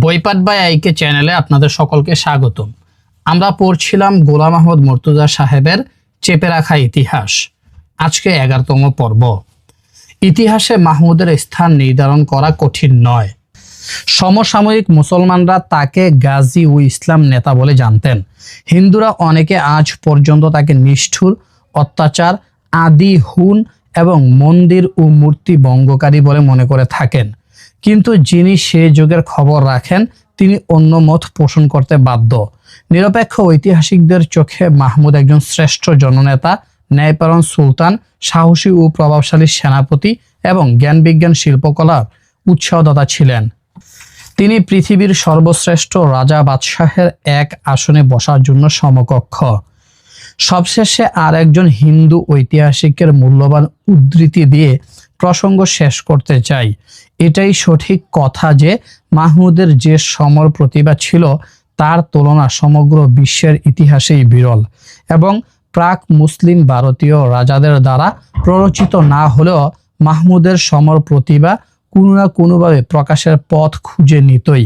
বইপাঠ by আইকে চ্যানেলে আপনাদের সকলকে স্বাগতম। আমরা পড়ছিলাম গোলাম আহমদ মর্তুজা সাহেবের চেপে রাখা ইতিহাস। আজকে 11তম পর্ব। ইতিহাসে মাহমুদের স্থান নির্ধারণ করা কঠিন নয়। সমসাময়িক মুসলমানরা তাকে গাজী ও ইসলাম নেতা বলে জানতেন। হিন্দুরা অনেকে আজ পর্যন্ত তাকে নিষ্ঠুর, অত্যাচার, আদি হুন এবং মন্দির ও মূর্তি ভঙ্গকারী বলে মনে করে থাকেন। কিন্তু যিনি সে যুগের খবর রাখেন তিনি অন্য মত পোষণ করতে বাধ্য। নিরপেক্ষ ঐতিহাসিকদের চোখে মাহমুদ একজন শ্রেষ্ঠ জননেতা, ন্যায়পরায়ণ সুলতান, সাহসী ও প্রভাবশালী সেনাপতি এবং জ্ঞান বিজ্ঞান শিল্পকলার উৎসাহদাতা ছিলেন। তিনি পৃথিবীর সর্বশ্রেষ্ঠ রাজা বাদশাহের এক আসনে বসার জন্য সমকক্ষ। সবশেষে আর একজন হিন্দু ঐতিহাসিকের মূল্যবান উদ্ধৃতি দিয়ে প্রসঙ্গ শেষ করতে চাই। এটাই সঠিক কথা যে মাহমুদের যে সমর প্রতিভা ছিল তার তুলনা সমগ্র বিশ্বের ইতিহাসেই বিরল এবং প্রাক মুসলিম ভারতীয় রাজাদের দ্বারা প্ররোচিত না হলেও মাহমুদের সমর প্রতিভা কোনো না কোনোভাবে প্রকাশের পথ খুঁজে নিতই।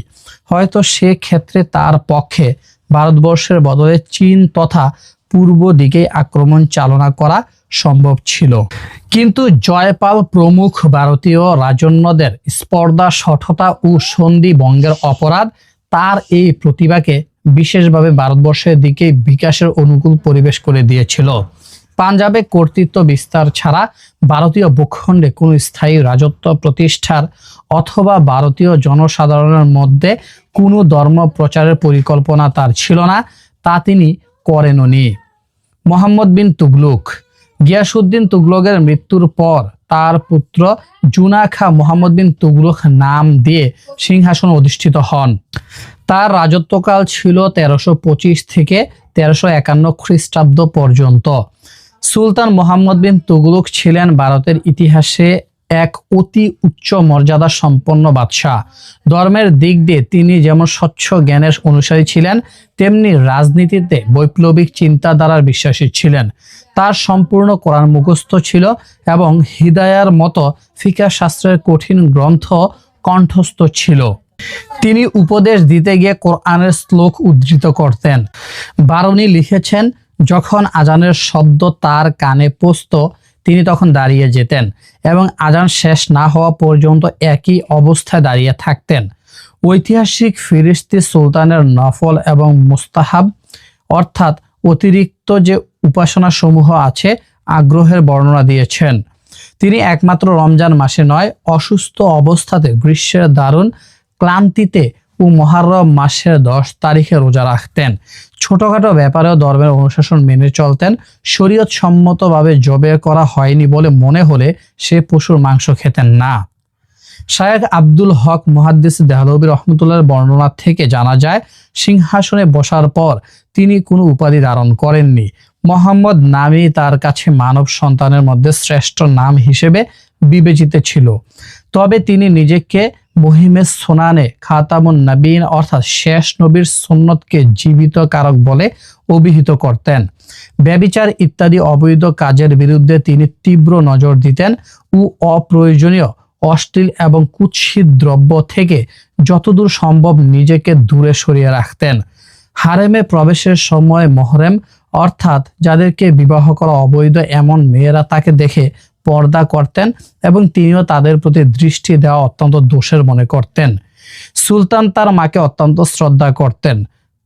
হয়তো সে ক্ষেত্রে তার পক্ষে ভারতবর্ষের বদলে চীন তথা পূর্ব দিকে আক্রমণ চালনা করা সম্ভব ছিল। কিন্তু জয়পাল প্রমুখ ভারতীয় রাজন্যদের স্পর্ধা, শঠতা ও সন্ধি ভঙ্গের অপরাধ তার এই প্রতিভাকে বিশেষভাবে ভারতবর্ষের দিকে বিকাশের অনুকূল পরিবেশ করে দিয়েছিল। পাঞ্জাবে কর্তৃত্ব বিস্তার ছাড়া ভারতীয় ভূখণ্ডে কোনো স্থায়ী রাজত্ব প্রতিষ্ঠার অথবা ভারতীয় জনসাধারণের মধ্যে কোনো ধর্ম প্রচারের পরিকল্পনা তার ছিল না, তা তিনি করেননি। মোহাম্মদ বিন তুগলক। গিয়াসউদ্দিন তুগলকের মৃত্যুর পর তার পুত্র জুনা খাঁ মোহাম্মদ বিন তুগলক নাম দিয়ে সিংহাসন অধিষ্ঠিত হন। তার রাজত্বকাল ছিল 1325 থেকে 1351 খ্রিস্টাব্দ পর্যন্ত। সুলতান মোহাম্মদ বিন তুগলক ছিলেন ভারতের ইতিহাসে এক অতি উচ্চ মর্যাদা সম্পন্ন বাদশাহ। ধর্মের দিক দিয়ে তিনি যেমন স্বচ্ছ জ্ঞানের অনুসারী ছিলেন, তেমনি রাজনীতিতে বৈপ্লবিক চিন্তাধারার বিশ্বাসী ছিলেন। তার সম্পূর্ণ কোরআন মুখস্থ ছিল এবং হিদায়ার মতো ফিকহ শাস্ত্রের কঠিন গ্রন্থ কণ্ঠস্থ ছিল। তিনি উপদেশ দিতে গিয়ে কোরআনের শ্লোক উদ্ধৃত করতেন। বারুনী লিখেছেন, যখন আজানের শব্দ তার কানে পৌঁছত তিনি তখন দাঁড়িয়ে যেতেন এবং আজান শেষ না হওয়া পর্যন্ত একই অবস্থায় দাঁড়িয়ে থাকতেন। ঐতিহাসিক ফিরিস্তি সুলতানের নফল এবং মুস্তাহাব অর্থাৎ অতিরিক্ত যে উপাসনা সমূহ আছে আগ্রহের বর্ণনা দিয়েছেন। তিনি একমাত্র রমজান মাসে নয়, অসুস্থ অবস্থাতে, গ্রীষ্মের দারুণ ক্লান্তিতে ও মুহররম মাসের 10 তারিখে রোজা রাখতেন। ছোটখাটো ব্যাপারেও ধর্মের অনুশাসন মেনে চলতেন। শরীয়ত সম্মতভাবে জবে করা হয়নি বলে মনে হলে সে পশুর মাংস খেতেন না। শায়েখ আব্দুল হক মুহাদ্দিস দেহলভী রহমতুল্লাহর বর্ণনা থেকে জানা যায়, সিংহাসনে বসার পর তিনি কোনো উপাধি ধারণ করেননি। মোহাম্মদ নামই তার কাছে মানব সন্তানের মধ্যে শ্রেষ্ঠ নাম হিসেবে বিবেচিত ছিল। তবে তিনি নিজেকে মুহিমে সুনানে খাতামুন নবীন অর্থাৎ শেষ নবীর সুন্নতকে জীবিত কারক বলে অভিহিত করতেন। ব্যভিচার ইত্যাদি অবৈধ কাজের বিরুদ্ধে তিনি তীব্র নজর দিতেন ও অপ্রয়োজনীয়, অশ্লীল এবং কুৎসিত দ্রব্য থেকে যতদূর সম্ভব নিজেকে দূরে সরিয়ে রাখতেন। হারেমে প্রবেশের সময় মহরেম অর্থাৎ যাদেরকে বিবাহ করা অবৈধ এমন মেয়েরা তাকে দেখে পর্দা করতেন এবং তিনিও তাদের প্রতি দৃষ্টি দেওয়া অত্যন্ত দোষের মনে করতেন। সুলতান তার মাকে অত্যন্ত শ্রদ্ধা করতেন।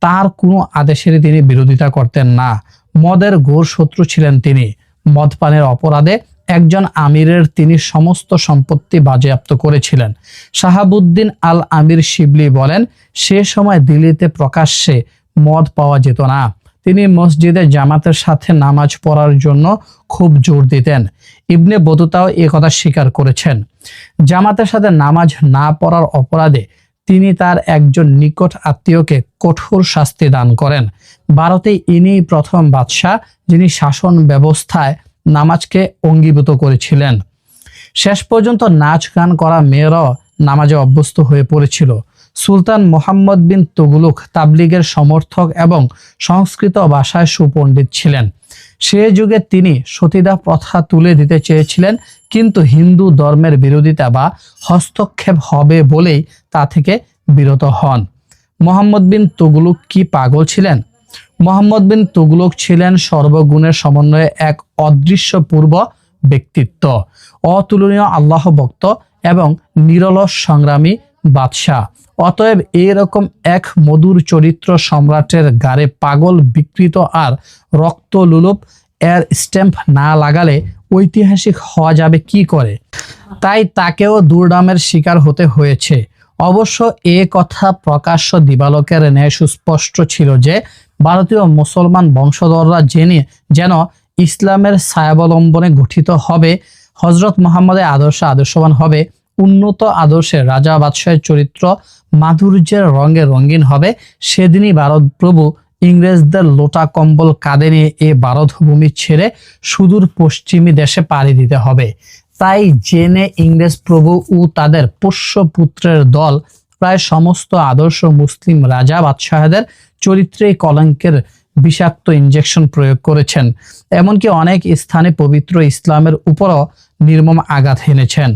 তার কোনো আদেশেরই তিনি বিরোধিতা করতেন না। মদের ঘোর শত্রু ছিলেন তিনি। মদপানের অপরাধে একজন আমিরের তিনি সমস্ত সম্পত্তি বাজেয়াপ্ত করেছিলেন। শাহাবুদ্দিন আল আমির শিবলি বলেন, সে সময় দিল্লিতে প্রকাশ্যে মদ পাওয়া যেত না। তিনি মসজিদে জামাতের সাথে নামাজ পড়ার জন্য খুব জোর দিতেন। ইবনে বতুতাও এ কথা স্বীকার করেছেন। জামাতের সাথে নামাজ না পড়ার অপরাধে তিনি তার একজন নিকট আত্মীয়কে কঠোর শাস্তি দান করেন। ভারতে ইনি প্রথম বাদশাহ যিনি শাসন ব্যবস্থায় নামাজকে অঙ্গীভূত করেছিলেন। শেষ পর্যন্ত নাচ গান করা মেয়েরাও নামাজে অভ্যস্ত হয়ে পড়েছিল। সুলতান মোহাম্মদ বিন তুগলক তাবলিগের সমর্থক এবং সংস্কৃত ভাষায় সুপণ্ডিত ছিলেন। সে যুগে তিনি সতীদাহ প্রথা তুলে দিতে চেয়েছিলেন, কিন্তু হিন্দু ধর্মের বিরোধিতা বা হস্তক্ষেপ হবে বলেই তা থেকে বিরত হন। মোহাম্মদ বিন তুগলক কি পাগল ছিলেন? মোহাম্মদ বিন তুগলক ছিলেন সর্বগুণের সমন্বয়ে এক অদৃশ্য পূর্ব ব্যক্তিত্ব, অতুলনীয় আল্লাহ ভক্ত এবং নিরলস সংগ্রামী বাদশাহ। অতএব এরকম এক মধুর চরিত্র সম্রাটের গাড়ে পাগল, বিকৃত আর রক্তলোলুপ এর স্ট্যাম্প না লাগালে ঐতিহাসিক হওয়া যাবে কি করে? তাই তাকেও দুর্নামের শিকার হতে হয়েছে। অবশ্য এ কথা প্রকাশ্য দিবালোকের ন্যায় সুস্পষ্ট ছিল যে ভারতীয় মুসলমান বংশধররা যেন ইসলামের ছায়াবলম্বনে গঠিত হবে, হজরত মুহাম্মদের আদর্শবান হবে, উন্নত আদর্শে রাজা বাদশাহের চরিত্র মাধুর্যের রঙে রঙিন হবে, সেদিনই ভারত প্রভু ইংরেজদের লোটা কম্বল কাঁধে নিয়ে এ ভারত ভূমি ছেড়ে সুদূর পশ্চিমী দেশে পাড়ি দিতে হবে। তাই জেনে ইংরেজ প্রভু ও তাদের পোষ্যপুত্রের দল প্রায় সমস্ত আদর্শ মুসলিম রাজা বাদশাহদের চরিত্রে কলঙ্কের বিষাক্ত ইনজেকশন প্রয়োগ করেছেন। এমনকি অনেক স্থানে পবিত্র ইসলামের উপরও নির্মম আঘাত হেনেছেন।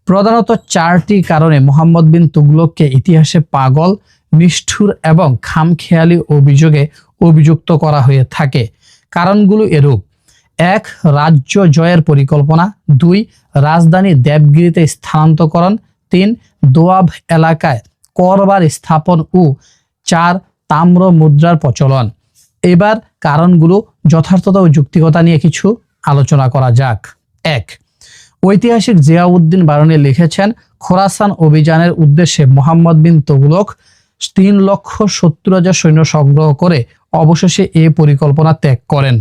প্রধানত 4টি কারণে মোহাম্মদ বিন তুগলককে ইতিহাসে পাগল, নিষ্ঠুর এবং খামখেয়ালি অভিযোগে অভিযুক্ত করা হয়ে থাকে। কারণগুলো এরূপ: 1. রাজ্য জয়ের পরিকল্পনা, 2. রাজধানী দেবগিরিতে স্থানান্তরকরণ, 3. দোয়াব এলাকায় করবার স্থাপন ও 4. তাম্র মুদ্রার প্রচলন। এবার কারণগুলো যথার্থতা ও যুক্তিকতা নিয়ে কিছু আলোচনা করা যাক। 1. ঐতিহাসিক জিয়াউদ্দিন বারনী লিখেছেন, খোরাসান অভিযানের উদ্দেশ্যে মোহাম্মদ বিন তুগলক 3,70,000 সৈন্য সংগ্রহ করে অবশেষে এ পরিকল্পনা ত্যাগ করেন।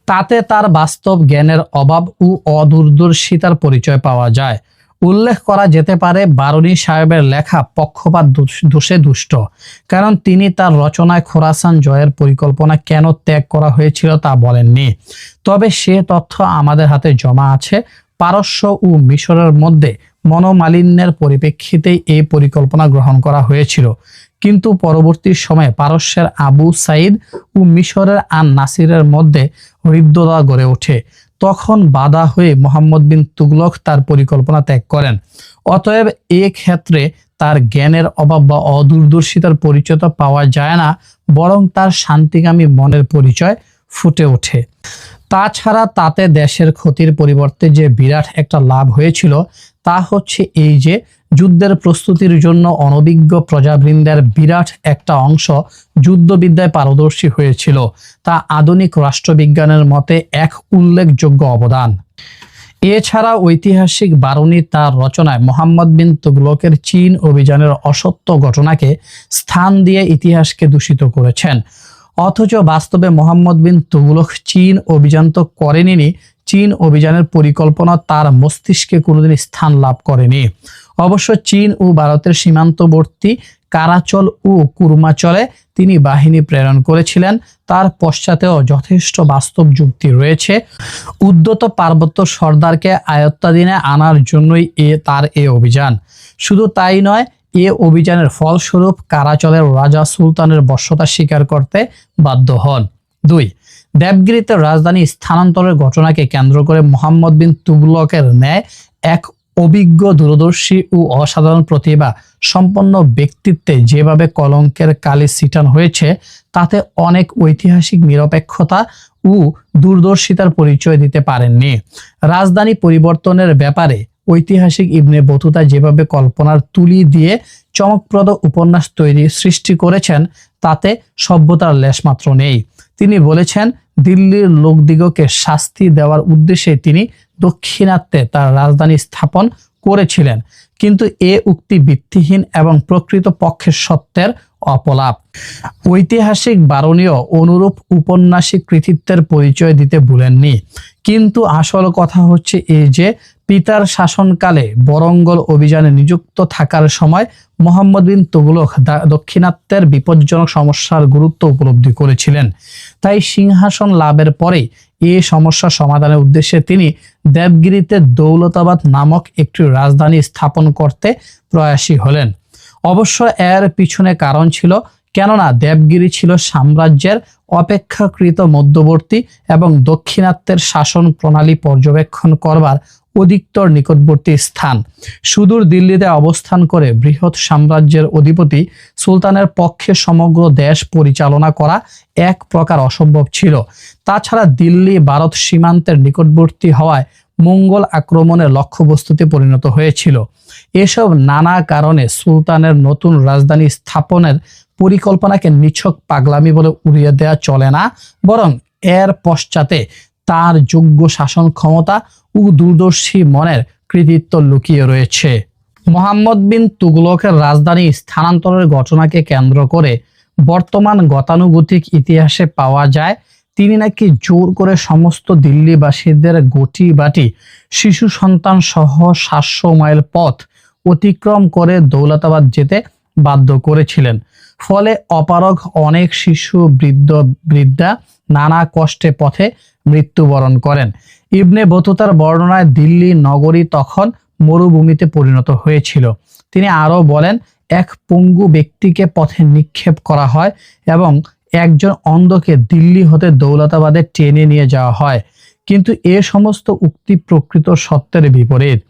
তাতে তার বাস্তব জ্ঞানের অভাব ও অদূরদর্শিতার পরিচয় পাওয়া যায়। উল্লেখ করা যেতে পারে বারনী সাহেবের লেখা পক্ষপাত দোষে দুষ্ট, কারণ তিনি তার রচনায় খোরাসান জয়ের পরিকল্পনা কেন ত্যাগ করা হয়েছিল তা বলেননি। তবে সে তথ্য আমাদের হাতে জমা আছে। পারস্য ও মিশরের মধ্যে মনোমালিন্যের পরিপ্রেক্ষিতেই এই পরিকল্পনা গ্রহণ করা হয়েছিল, কিন্তু পরবর্তী সময়ে পারস্যের আবু সাইদ ও মিশরের আন নাসিরের মধ্যে হৃদ্যতা গড়ে ওঠে। তখন বাধা হয়ে মোহাম্মদ বিন তুগলক তার পরিকল্পনা ত্যাগ করেন। অতএব এ ক্ষেত্রে তার জ্ঞানের অভাব বা অদূরদর্শিতার পরিচয় পাওয়া যায় না, বরং তার শান্তিকামী মনের পরিচয় ফুটে ওঠে। তাছাড়া তাতে দেশের ক্ষতির পরিবর্তে যে বিরাট একটা লাভ হয়েছিল তা হচ্ছে এই যে যুদ্ধের প্রস্তুতির জন্য অনভিজ্ঞ প্রজাবৃন্দের বিরাট একটা অংশ যুদ্ধবিদ্যায় পারদর্শী হয়েছিল। তা আধুনিক রাষ্ট্রবিজ্ঞানের মতে এক উল্লেখযোগ্য অবদান। এছাড়া ঐতিহাসিক বারনী তার রচনায় মোহাম্মদ বিন তুগলকের চীন অভিযানের অসত্য ঘটনাকে স্থান দিয়ে ইতিহাসকে দূষিত করেছেন। অথচ বাস্তবে মোহাম্মদ বিন তুগলক চীন অভিযান তো করেনি, চীন অভিযানের পরিকল্পনা তার মস্তিষ্কে কোনোদিন স্থান লাভ করেনি। অবশ্য চীন ও ভারতের সীমান্তবর্তী কারাচল ও কুরমাচলে তিনি বাহিনী প্রেরণ করেছিলেন। তার পশ্চাতেও যথেষ্ট বাস্তব যুক্তি রয়েছে। উদ্যত পার্বত্য সর্দারকে আয়ত্তাধীনে আনার জন্যই তার এ অভিযান। শুধু তাই নয়, এ অভিযানের ফলস্বরূপ কারাচলের রাজা সুলতানের বশ্যতা স্বীকার করতে বাধ্য হন। 2. দেবগিরিতে রাজধানী স্থানান্তরের ঘটনাকে কেন্দ্র করে মোহাম্মদ বিন তুগলকের ন্যায় এক অভিজ্ঞ, দূরদর্শী ও অসাধারণ প্রতিভা সম্পন্ন ব্যক্তিত্বে যেভাবে কলঙ্কের কালি ছিটানো হয়েছে, তাতে অনেক ঐতিহাসিক নিরপেক্ষতা ও দূরদর্শিতার পরিচয় দিতে পারেননি। রাজধানী পরিবর্তনের ব্যাপারে ঐতিহাসিক ইবনে বতুতা যেভাবে কল্পনার তুলি দিয়ে চমকপ্রদ উপন্যাস সৃষ্টি করেছেন, তাতে সভ্যতার লেশমাত্র নেই। তিনি বলেছেন, দিল্লির লোকদিগকে শাস্তি দেওয়ার উদ্দেশ্যে তিনি দক্ষিণাত্যে তার রাজধানী স্থাপন করেছিলেন, কিন্তু এ উক্তি ভিত্তিহীন এবং প্রকৃত পক্ষে সত্যের অপলাপ। ঐতিহাসিক বারণীয় অনুরূপ উপন্যাসিক কৃতিত্বের পরিচয় দিতে ভুলেননি। কিন্তু আসল কথা হচ্ছে এই যে পিতার শাসনকালে বরঙ্গল অভিযানে নিযুক্ত থাকার সময় মোহাম্মদ বিন তুগলক দক্ষিণাত্যের বিপজ্জনক সমস্যার গুরুত্ব উপলব্ধি করেছিলেন। তাই সিংহাসন লাভের পরে এই সমস্যা সমাধানের উদ্দেশ্যে তিনি দেবগিরিতে দৌলতাবাদ নামক একটি রাজধানী স্থাপন করতে প্রয়াসী হলেন। অবশ্য এর পিছনে কারণ ছিল, কেননা দেবগিরি ছিল সাম্রাজ্যের অপেক্ষাকৃত মধ্যবর্তী এবং দক্ষিণাত্যের শাসন প্রণালী পর্যবেক্ষণ করবার অধিকতর নিকটবর্তী স্থান। সুদূর দিল্লিতে অবস্থান করে বৃহৎ সাম্রাজ্যের অধিপতি সুলতানের পক্ষে সমগ্র দেশ পরিচালনা করা এক প্রকার অসম্ভব ছিল। তাছাড়া দিল্লি ভারত সীমান্তের নিকটবর্তী হওয়ায় মঙ্গল আক্রমণের লক্ষ্যবস্তুতে পরিণত হয়েছিল। এসব নানা কারণে সুলতানের নতুন রাজধানী স্থাপনের পরিকল্পনাকে নিছক পাগলামি বলে উড়িয়ে দেওয়া চলে না, বরং এর পশ্চাতে তার যোগ্য শাসন ক্ষমতা ও দূরদর্শী মনের কৃতিত্ব লুকিয়ে রয়েছে। মোহাম্মদ বিন তুগলকের রাজধানী স্থানান্তরের ঘটনাকে কেন্দ্র করে বর্তমান গতানুগতিক ইতিহাসে পাওয়া যায় তিনি নাকি জোর করে সমস্ত দিল্লিবাসীদের গটি বাটি শিশু সন্তান সহ 700 মাইল পথ অতিক্রম করে দৌলতাবাদ যেতে বাধ্য করেছিলেন। ফলে অপারগ অনেক শিশু বৃদ্ধা নানা কষ্টে পথে মৃত্যুবরণ করেন। ইবনে বতুতার বর্ণনায় দিল্লি নগরী তখন মরুভূমিতে পরিণত হয়েছিল। তিনি আরো বলেন, এক পঙ্গু ব্যক্তিকে পথে নিক্ষেপ করা হয় এবং একজন অন্ধকে দিল্লি হতে দৌলতাবাদে টেনে নিয়ে যাওয়া হয়। কিন্তু এ সমস্ত উক্তি প্রকৃত সত্যের বিপরীত।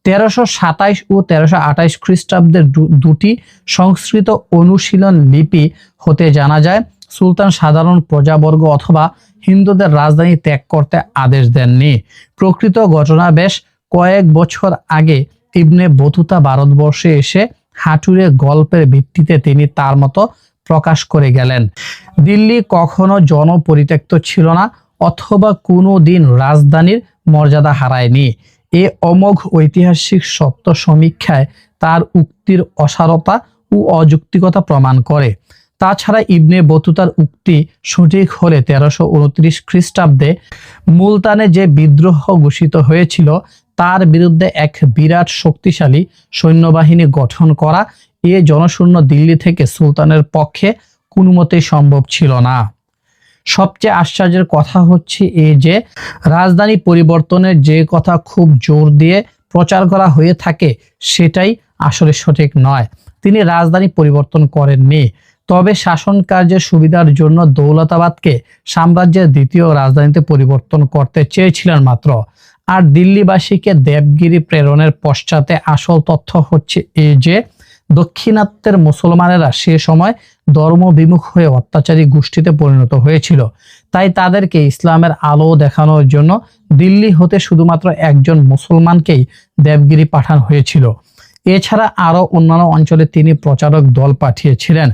1327 ও 1328 খ্রিস্টাব্দের দুটি সংস্কৃত অনুশীলন লিপি হতে জানা যায় সুলতান সাধারণ প্রজাবর্গ অথবা হিন্দুদের রাজধানী ত্যাগ করতে আদেশ দেননি। প্রকৃত ঘটনা বেশ কয়েক বছর আগে ইবনে বতুতা ভারতবর্ষে এসে হাঁটুরে গল্পের ভিত্তিতে তিনি তার মতো প্রকাশ করে গেলেন। দিল্লি কখনো জনপরিত্যক্ত ছিল না অথবা কোনো দিন রাজধানীর মর্যাদা হারায়নি। এ অমোঘ ঐতিহাসিক সত্য সমীক্ষায় তার উক্তির অসারতা ও অযৌক্তিকতা প্রমাণ করে। তাছাড়া ইবনে বতুতার উক্তি সঠিক হলে 1329 খ্রিস্টাব্দে মুলতানে যে বিদ্রোহ ঘোষিত হয়েছিল তার বিরুদ্ধে এক বিরাট শক্তিশালী সৈন্যবাহিনী গঠন করা এ জনশূন্য দিল্লি থেকে সুলতানের পক্ষে কোনো মতেই সম্ভব ছিল না। সবচেয়ে আশ্চর্যের কথা হচ্ছে এই যে রাজধানী পরিবর্তনের যে কথা খুব জোর দিয়ে প্রচার করা হয়ে থাকে সেটাই আসলে সঠিক নয়। তিনি রাজধানী পরিবর্তন করেননি, তবে শাসন কার্যের সুবিধার জন্য দৌলতাবাদকে সাম্রাজ্যের দ্বিতীয় রাজধানীতে পরিবর্তন করতে চেয়েছিলেন মাত্র। আর দিল্লিবাসীকে দেবগিরি প্রেরণের পশ্চাতে আসল তথ্য হচ্ছে এই যে দক্ষিণাত্যের মুসলমানেরা সে সময় ধর্মবিমুখ হয়ে অত্যাচারী গোষ্ঠীতে পরিণত হয়েছিল। তাই তাদেরকে ইসলামের আলো দেখানোর জন্য দিল্লি হতে শুধুমাত্র একজন মুসলমানকেই দেবগিরি পাঠানো হয়েছিল। এছাড়া আরো অন্যান্য অঞ্চলে তিনি প্রচারক দল পাঠিয়েছিলেন।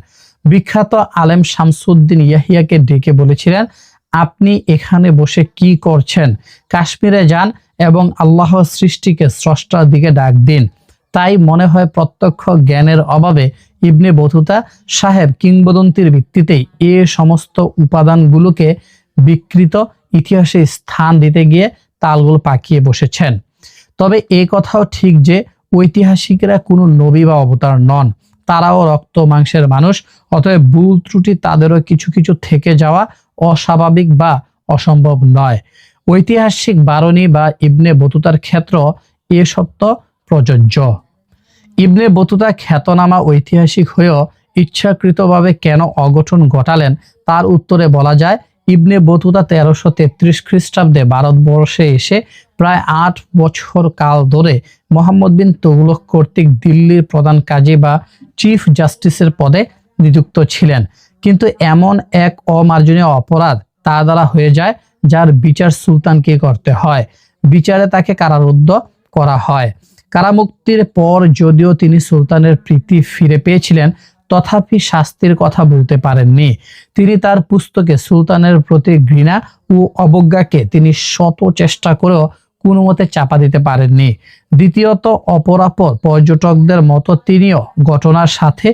বিখ্যাত আলেম শামসুদ্দিন ইয়াহিয়াকে ডেকে বলেছিলেন, আপনি এখানে বসে কি করছেন? কাশ্মীরে যান এবং আল্লাহর সৃষ্টিকে স্রষ্টার দিকে ডাক দিন। তাই মনে হয় প্রত্যক্ষ জ্ঞানের অভাবে ইবনে বতুতা সাহেব কিংবদন্তির ভিত্তিতেই এ সমস্ত উপাদানগুলোকে বিকৃত ইতিহাসে স্থান দিতে গিয়ে তালগোল পাকিয়ে বসেছেন। তবে এ কথাও ঠিক যে ঐতিহাসিকরা কোনো নবী বা অবতার নন, তারাও রক্ত মাংসের মানুষ। অতএব ভুল ত্রুটি তাদেরও কিছু কিছু থেকে যাওয়া অস্বাভাবিক বা অসম্ভব নয়। ঐতিহাসিক বারণী বা ইবনে বতুতার ক্ষেত্র এ সত্য প্রযোজ্য। ইবনে বতুতা খ্যাতনামা ঐতিহাসিক হয়েও ইচ্ছাকৃতভাবে কেন অঘটন ঘটালেন তার উত্তরে বলা যায়, ইবনে বতুতা 1333 খ্রিস্টাব্দে ভারতবর্ষে এসে প্রায় 8 বছর কাল ধরে মোহাম্মদ বিন তুগলক কর্তৃক দিল্লির প্রধান কাজী বা চিফ জাস্টিসের পদে নিযুক্ত ছিলেন। কিন্তু এমন এক অমার্জনীয় অপরাধ তার দ্বারা হয়ে যায় যার বিচার সুলতানকে করতে হয়। বিচারে তাকে কারারুদ্ধ করা হয়। কারামুক্তির পর যদিও তিনি সুলতানের প্রীতি ফিরে পেয়েছিলেন, তথাপি শাস্তির কথা বলতে পারেননি। তিনি তার পুস্তকে সুলতানের প্রতি ঘৃণা ও অবজ্ঞাকে তিনি শত চেষ্টা করেও কোনো মতে চাপা দিতে পারেননি। দ্বিতীয়ত অপরাপর পর্যটকদের মতো তিনিও ঘটনার সাথে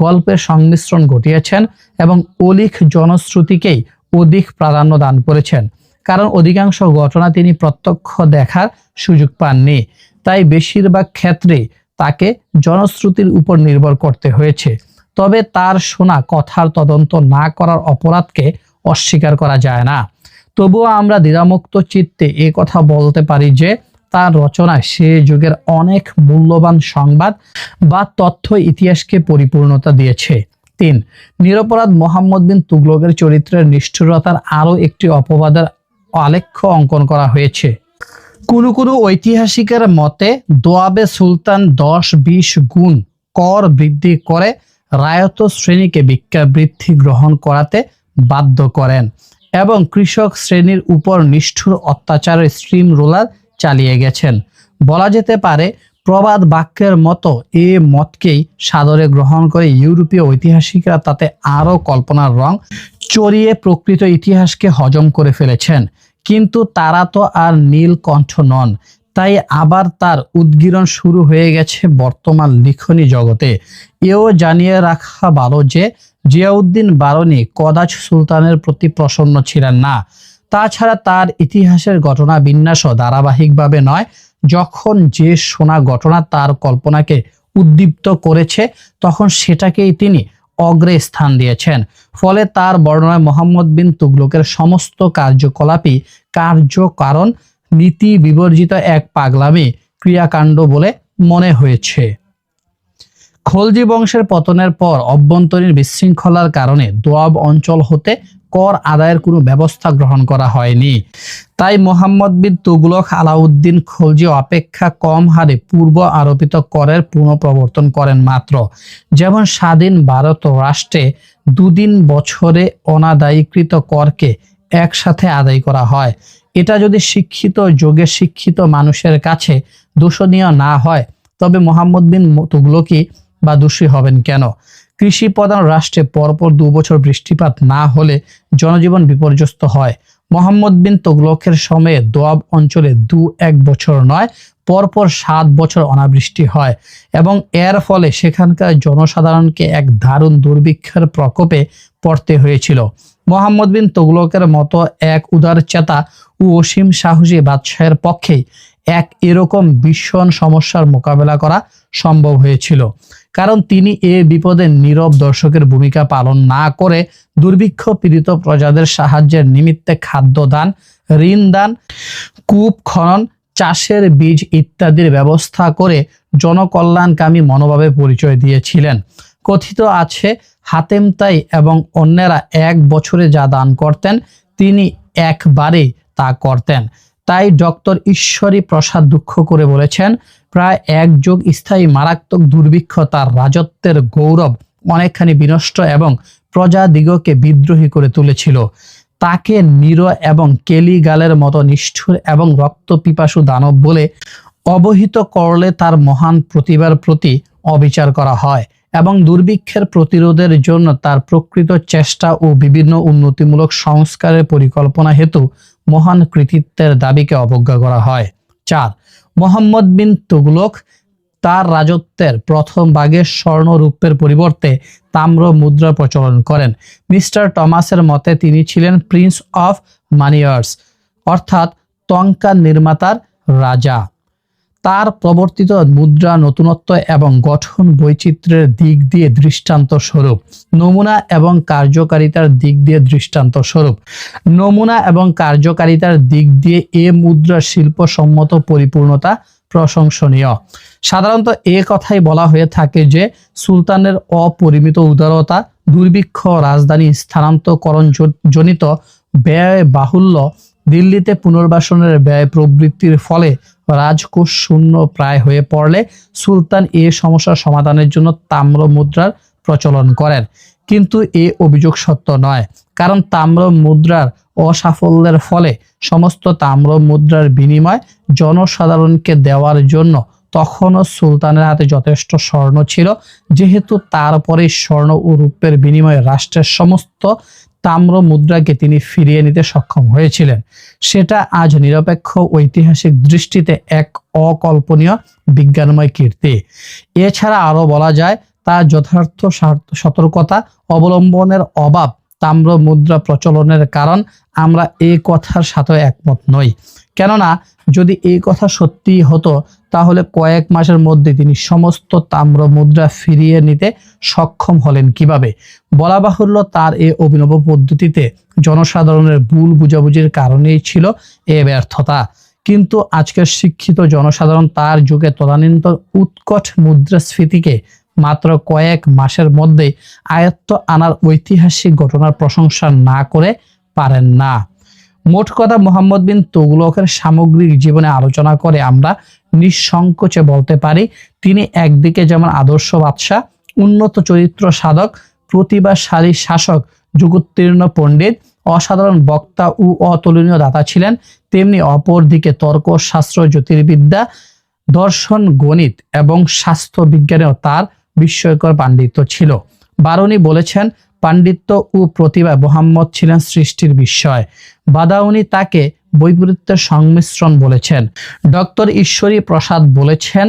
গল্পের সংমিশ্রণ ঘটিয়েছেন এবং অলিখ জনশ্রুতিকেই অধিক প্রাধান্য দান করেছেন। কারণ অধিকাংশ ঘটনা তিনি প্রত্যক্ষ দেখার সুযোগ পাননি, তাই বেশিরভাগ ক্ষেত্রে তাকে জনশ্রুতির উপর নির্ভর করতে হয়েছে। তবে তার শোনা কথার তদন্ত না করার অপরাধকে অস্বীকার করা যায় না। তবুও আমরা দ্বিধামুক্ত চিত্তে এ কথা বলতে পারি যে তার রচনায় সে যুগের অনেক মূল্যবান সংবাদ বা তথ্য ইতিহাসকে পরিপূর্ণতা দিয়েছে। 3. নিরপরাধ মোহাম্মদ বিন তুগলকের চরিত্রের নিষ্ঠুরতার আরও একটি অপবাদের আলেখ্য অঙ্কন করা হয়েছে। কোনো ঐতিহাসিকের মতে দোয়াবে সুলতান 10-20 গুণ কর বৃদ্ধি করে রায়ত শ্রেণীকে ভিক্ষাবৃত্তি গ্রহণ করাতে বাধ্য করেন এবং কৃষক শ্রেণীর উপর নিষ্ঠুর অত্যাচারের স্ট্রিম রোলার চালিয়ে গেছেন। বলা যেতে পারে প্রবাদ বাক্যের মতো এ মতকেই সাদরে গ্রহণ করে ইউরোপীয় ঐতিহাসিকরা তাতে আরও কল্পনার রং চড়িয়ে প্রকৃত ইতিহাসকে হজম করে ফেলেছেন। কিন্তু তারা তো আর নীলকণ্ঠ নন, তাই আবার তার উদ্গীরণ শুরু হয়ে গেছে বর্তমান লিখনী জগতে। এও জানিয়ে রাখা ভালো যে জিয়াউদ্দিন বারনী কদাচ সুলতানের প্রতি প্রসন্ন ছিলেন না। তাছাড়া তার ইতিহাসের ঘটনা বিন্যাসও ধারাবাহিকভাবে নয়। যখন যে শোনা ঘটনা তার কল্পনাকে উদ্দীপ্ত করেছে তখন সেটাকেই তিনি অগ্রে স্থান দিয়েছেন। ফলে তার বর্ণনায় মোহাম্মদ বিন তুগলকের সমস্ত কার্যকলাপই কার্যকারণ নীতি বিবর্জিত এক পাগলামি ক্রিয়াকাণ্ড বলে মনে হয়েছে। খলজি বংশের পতনের পর অভ্যন্তরীণ বিশৃঙ্খলার কারণে দোয়াব অঞ্চল হতে কর আদায়ের কোনো ব্যবস্থা গ্রহণ করা হয়নি। তাই মোহাম্মদ বিন তুগলক আলাউদ্দিন খলজি অপেক্ষা কম হারে পূর্ব আরোপিত করের পুনঃপ্রবর্তন করেন মাত্র। যেমন স্বাধীন ভারত রাষ্ট্রে দুদিন বছরে অনাদায়ীকৃত করকে একসাথে আদায় করা হয়। এটা যদি শিক্ষিত যোগে শিক্ষিত মানুষের কাছে দূষণীয় না হয় তবে মোহাম্মদ বিন তুগলকি বা দোষী হবেন কেন? কৃষি প্রধান রাষ্ট্রে পরপর 2 বছর বৃষ্টিপাত না হলে জনজীবন বিপর্যস্ত হয়। মোহাম্মদ বিন তুগলকের সময়ে দোয়াব অঞ্চলে 2-1 বছর নয়, পরপর 7 বছর অনাবৃষ্টি হয় এবং এর ফলে সেখানকার জনসাধারণকে এক দারুণ দুর্ভিক্ষের প্রকোপে পড়তে হয়েছিল। মোহাম্মদ বিন তুগলকের মতো এক উদারচেতা ও অসীম সাহসী বাদশাহের পক্ষেই এরকম ভীষণ সমস্যার মোকাবেলা করা সম্ভব হয়েছিল, কারণ তিনি এ বিপদে নীরব দর্শকের ভূমিকা পালন না করে দুর্ভিক্ষ পীড়িত প্রজাদের সাহায্যের নিমিত্তে খাদ্য দান, ঋণ দান, কূপ খনন, চাষের বীজ ইত্যাদির ব্যবস্থা করে জনকল্যাণকামী মনোভাবের পরিচয় দিয়েছিলেন। কথিত আছে হাতেম তাই এবং অন্যেরা 1 বছরে যা দান করতেন তিনি একবারেই তা করতেন। তাই ডক্টর ঈশ্বরী প্রসাদ দুঃখ করে বলেছেন, প্রায় 1 যুগ স্থায়ী মারাত্মক দুর্ভিক্ষ তার রাজত্বের গৌরব অনেকখানি বিনষ্ট এবং প্রজাদিগকে বিদ্রোহী করে তুলেছিল। তাকে নির এবং কেলি গালের মতো নিষ্ঠুর এবং রক্তপিপাসু দানব বলে অবহিত করলে তার মহান প্রতিভার প্রতি অবিচার করা হয় এবং দুর্ভিক্ষের প্রতিরোধের জন্য তার প্রকৃত চেষ্টা ও বিভিন্ন উন্নতিমূলক সংস্কারের পরিকল্পনা হেতু মহান কৃতিত্বের দাবিকে অবজ্ঞা করা হয়। 4. মোহাম্মদ বিন তুগলক তার রাজত্বের প্রথম ভাগে স্বর্ণরূপের পরিবর্তে তাম্র মুদ্রা প্রচলন করেন। মিস্টার টমাসের মতে তিনি ছিলেন প্রিন্স অফ মানিয়ার্স, অর্থাৎ টঙ্কা নির্মাতার রাজা। তার প্রবর্তিত মুদ্রা নতুনত্ব এবং গঠন বৈচিত্র্যের দিক দিয়ে দৃষ্টান্ত স্বরূপ, নমুনা এবং কার্যকারিতার দিক দিয়ে দৃষ্টান্ত স্বরূপ। নমুনা এবং কার্যকারিতার দিক দিয়ে এ মুদ্রার শিল্পসম্মত পরিপূর্ণতা প্রশংসনীয়। সাধারণত এ কথাই বলা হয়ে থাকে যে সুলতানের অপরিমিত উদারতা, দুর্ভিক্ষ, রাজধানী স্থানান্তরকরণ জনিত ব্যয় বাহুল্য, দিল্লিতে পুনর্বাসনের ব্যয় প্রবৃত্তির ফলে রাজকোষ শূন্য প্রায় হয়ে পড়লে সুলতান এ সমস্যার সমাধানের জন্য তাম্র মুদ্রার প্রচলন করেন। কিন্তু এ অভিযোগ সত্য নয়, কারণ তাম্র মুদ্রার অসাফল্যের ফলে সমস্ত তাম্র মুদ্রার বিনিময় জনসাধারণকে দেওয়ার জন্য তখনও সুলতানের হাতে যথেষ্ট স্বর্ণ ছিল, যেহেতু তারপরে স্বর্ণ ও রূপের বিনিময়ে রাষ্ট্রের সমস্ত তাম্র মুদ্রাকে তিনি ফিরিয়ে নিতে সক্ষম হয়েছিলেন। সেটা আজ নিরপেক্ষ ঐতিহাসিক দৃষ্টিতে এক অকল্পনীয় বিজ্ঞানময় কীর্তি। এছাড়া আরো বলা যায় তার যথার্থ সতর্কতা অবলম্বনের অভাব তাম্র মুদ্রা প্রচলনের কারণ আমরা এই কথার সাথে একমত নই। কেননা যদি এই কথা সত্যি হতো তাহলে কয়েক মাসের মধ্যে তিনি সমস্ত তাম্র মুদ্রা ফিরিয়ে নিতে সক্ষম হলেন কিভাবে? বলা বাহুল্য তার এই অভিনব পদ্ধতিতে জনসাধারণের ভুল বুঝাবুঝির কারণেই ছিল এ ব্যর্থতা। কিন্তু আজকের শিক্ষিত জনসাধারণ তার যুগে তদানীন্তন উৎকট মুদ্রাস্ফীতিকে মাত্র কয়েক মাসের মধ্যেই আয়ত্ত আনার ঐতিহাসিক ঘটনার প্রশংসা না করে পারেন না। মোট কথা মুহাম্মদ বিন তুগলকের সামগ্রিক জীবনে আলোচনা করে আমরা নিঃসংকোচে বলতে পারি তিনি একদিকে যেমন আদর্শ বাদশাহ, উন্নত চরিত্র সাধক, প্রতিভাশালী শাসক, যুগোত্তীর্ণ পণ্ডিত, অসাধারণ বক্তা ও অতুলনীয় দাতা ছিলেন, তেমনি অপরদিকে তর্ক, শাস্ত্র, জ্যোতির্বিদ্যা, দর্শন, গণিত এবং স্বাস্থ্য বিজ্ঞানেও তার বিস্ময়কর পাণ্ডিত্য ছিল। বারুনী বলেছেন, পাণ্ডিত্য ও প্রতিভা মুহাম্মদ ছিলেন সৃষ্টির বিস্ময়। বাদাউনি তাকে বৈপরীত্যের সংমিশ্রণ বলেছেন। ডক্টর ঈশ্বরী প্রসাদ বলেছেন,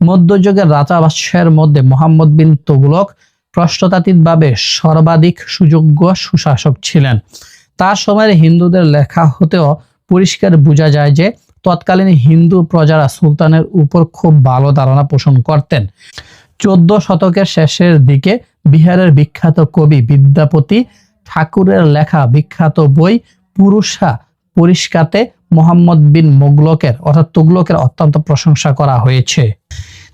মধ্যযুগের রাজা বাদশাহের মধ্যে মুহাম্মদ বিন তুগলক প্রশ্নতাতীতভাবে সর্বাধিক সুযোগ্য সুশাসক ছিলেন। তার সময়ের হিন্দুদের লেখা হতেও পরিষ্কার বোঝা যায় যে তৎকালীন হিন্দু প্রজারা সুলতানের উপর খুব ভালো ধারণা পোষণ করতেন। 14 শতকের শেষের দিকে বিহারের বিখ্যাত কবি বিদ্যাপতি ঠাকুরের লেখা বিখ্যাত বই পুরুষা পরিষ্কাতে মুহাম্মদ বিন তুগলকের অত্যন্ত প্রশংসা করা হয়েছে।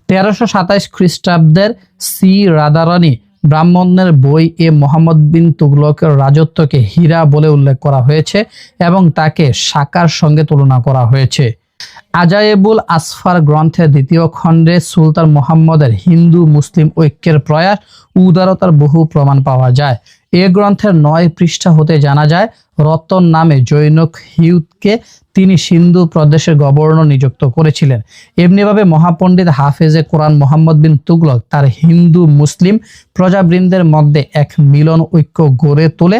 1327 খ্রিস্টাব্দের সি রাধারানী ব্রাহ্মণের বই এ মুহাম্মদ বিন তুগলকের রাজত্বকে হীরা বলে উল্লেখ করা হয়েছে এবং তাকে সাকার সঙ্গে তুলনা করা হয়েছে। আজায়েবুল আসফার গ্রন্থের 2য় খণ্ডে সুলতান মুহাম্মদের হিন্দু মুসলিম ঐক্যের প্রয়াস উদারতার বহু প্রমাণ পাওয়া যায়। এ গ্রন্থের 9 পৃষ্ঠা হতে জানা যায় রতন নামে জৈনক হিউতকে তিনি সিন্ধু প্রদেশের গভর্নর নিযুক্ত করেছিলেন। এমনিভাবে মহাপণ্ডিত হাফেজে কোরআন মুহাম্মদ বিন তুগলক তার হিন্দু মুসলিম প্রজাবৃন্দের মধ্যে এক মিলন ঐক্য গড়ে তোলে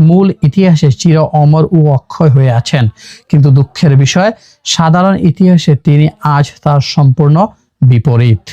মূল ইতিহাসে চির অমর ও অক্ষয় হয়ে আছেন। কিন্তু দুঃখের বিষয়, সাধারণ ইতিহাসে তিনি আজ তার সম্পূর্ণ বিপরীত।